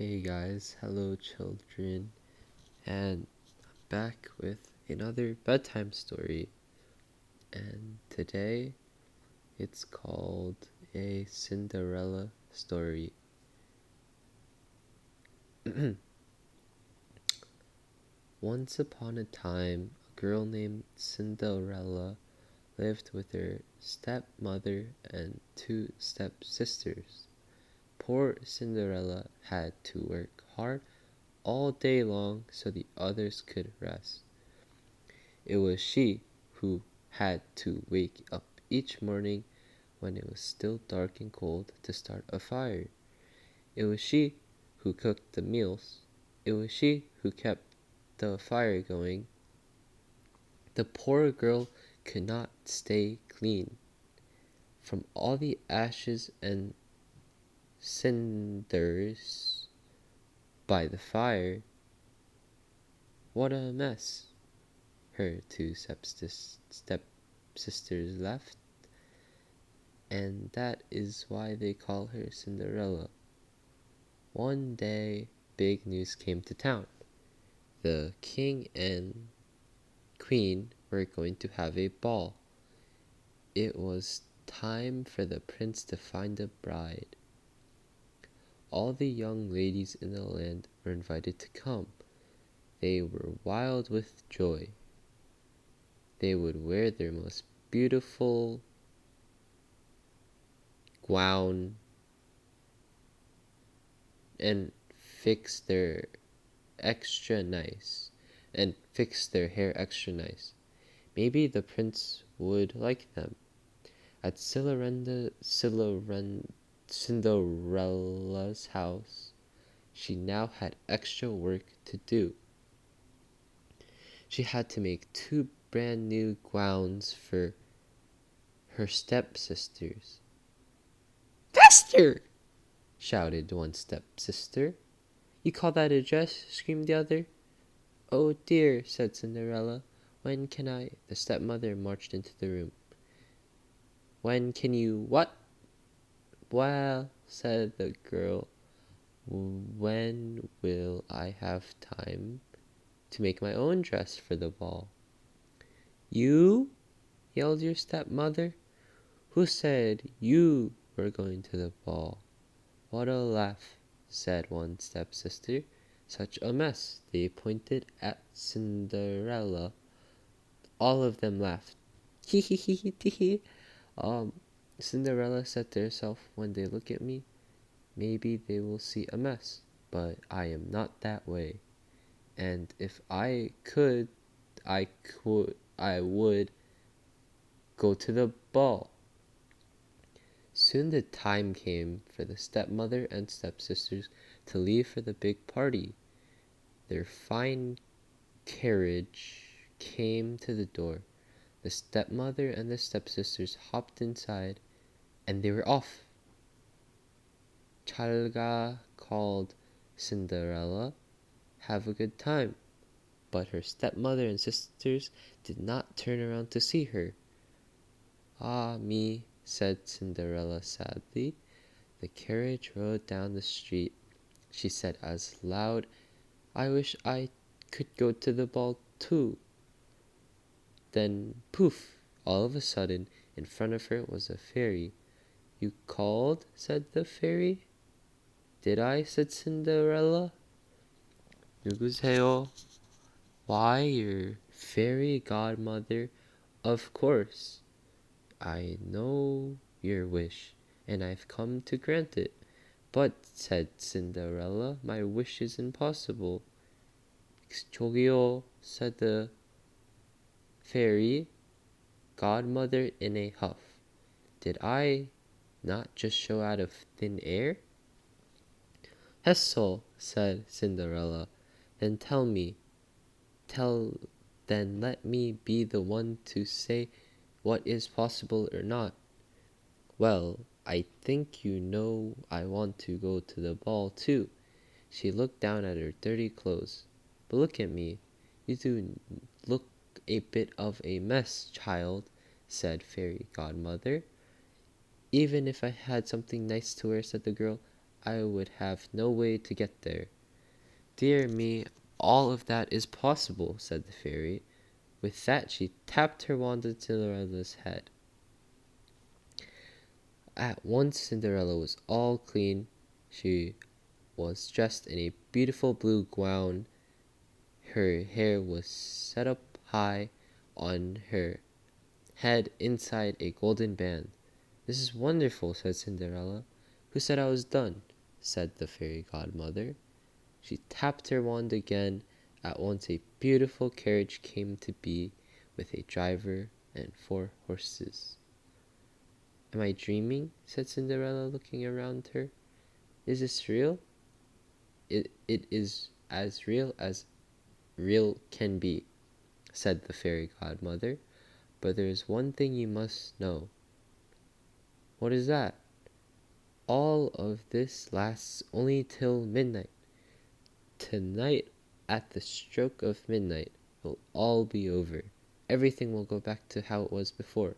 Hey guys, hello children, and back with another bedtime story. And today it's called a Cinderella story. Once upon a time, a girl named Cinderella lived with her stepmother and two stepsisters. Poor Cinderella had to work hard all day long so the others could rest. It was she who had to wake up each morning when it was still dark and cold to start a fire. It was she who cooked the meals. It was she who kept the fire going. The poor girl could not stay clean. From all the ashes and cinders by the fire, what a mess her two stepsisters left. And that is why they call her Cinderella. One day, big news came to town. The king and queen were going to have a ball. It was time for the prince to find a bride. All the young ladies in the land were invited to come. They were wild with joy. They would wear their most beautiful gown and fix their extra nice and fix their hair extra nice. Maybe the prince would like them. At Cinderella's house, she now had extra work to do. She had to make two brand new gowns for her stepsisters. "Faster!" shouted one stepsister. "You call that a dress?" screamed the other. "Oh dear," said Cinderella. "When can I—" The stepmother marched into the room. "When can you what?" "Well," said the girl, "when will I have time to make my own dress for the ball?" "You?" yelled your stepmother. "Who said you were going to the ball?" "What a laugh," said one stepsister. "Such a mess." They pointed at Cinderella. All of them laughed. "Hee hee hee hee hee." Cinderella said to herself, "When they look at me, maybe they will see a mess, but I am not that way. And if I would go to the ball." Soon the time came for the stepmother and stepsisters to leave for the big party. Their fine carriage came to the door. The stepmother and the stepsisters hopped inside, and they were off. Chalga called Cinderella. "Have a good time." But her stepmother and sisters did not turn around to see her. "Ah me," said Cinderella sadly. The carriage rode down the street. She said as loud, "I wish I could go to the ball too." Then poof! All of a sudden, in front of her was a fairy. "You called?" said the fairy. "Did I?" said Cinderella. "누구세요?" "Why, your fairy godmother, of course. I know your wish, and I've come to grant it." "But," said Cinderella, "my wish is impossible." "저기요," said the fairy godmother in a huff. "Did I not just show out of thin air?" "Hessel," said Cinderella. "Then then let me be the one to say what is possible or not." "Well, I think you know I want to go to the ball too." She looked down at her dirty clothes. "But look at me. You do look a bit of a mess, child," said fairy godmother. "Even if I had something nice to wear," said the girl, I would have no way to get there. Dear me, all of that is possible, said the fairy. With that, she tapped her wand on Cinderella's head. At once, Cinderella was all clean. She was dressed in a beautiful blue gown. Her hair was set up high on her head inside a golden band. This is wonderful, said Cinderella. Who said I was done? Said the fairy godmother. She tapped her wand again. At once a beautiful carriage came to be, with a driver and 4 horses. Am I dreaming? Said Cinderella, looking around her. Is this real? It is as real can be, said the fairy godmother. But there is one thing you must know. What is that? All of this lasts only till midnight. Tonight, at the stroke of midnight, it will all be over. Everything will go back to how it was before.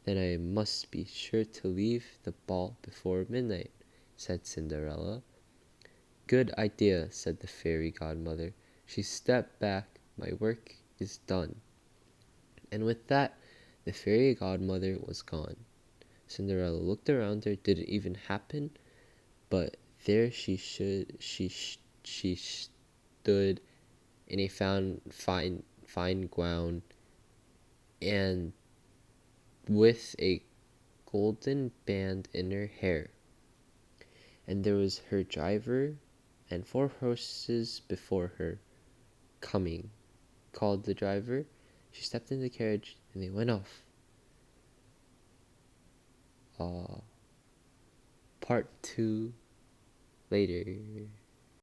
Then I must be sure to leave the ball before midnight, said Cinderella. Good idea, said the fairy godmother. She stepped back. My work is done. And with that, the fairy godmother was gone. Cinderella looked around her. Did it even happen? But there she stood in a fine gown and with a golden band in her hair. And there was her driver and 4 horses before her. Coming, called the driver. She stepped in the carriage and they went off. Part 2 later.